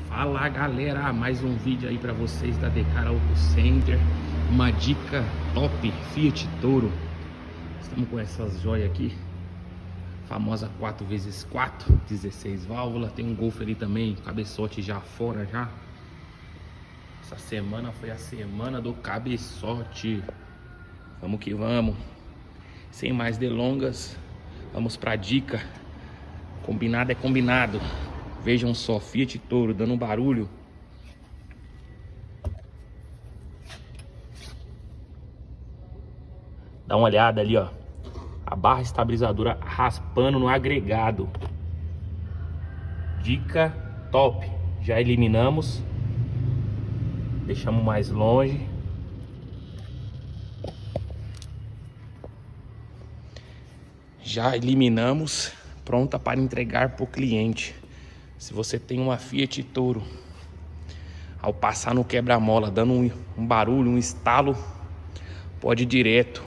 Fala galera, mais um vídeo aí pra vocês da Decar Auto Center. Uma dica top, Fiat Toro. Estamos com essas joias aqui, famosa 4x4, 16 válvulas. Tem um Golf ali também, cabeçote já fora já. Essa semana foi a semana do cabeçote. Vamos que vamos. Sem mais delongas, vamos pra dica. Combinado é combinado. Vejam só, Fiat Toro dando um barulho. Dá uma olhada ali, ó. A barra estabilizadora raspando no agregado. Dica top. Já eliminamos. Deixamos mais longe. Já eliminamos. Pronta para entregar para o cliente. Se você tem uma Fiat Toro, ao passar no quebra-mola dando um barulho, um estalo, pode ir direto.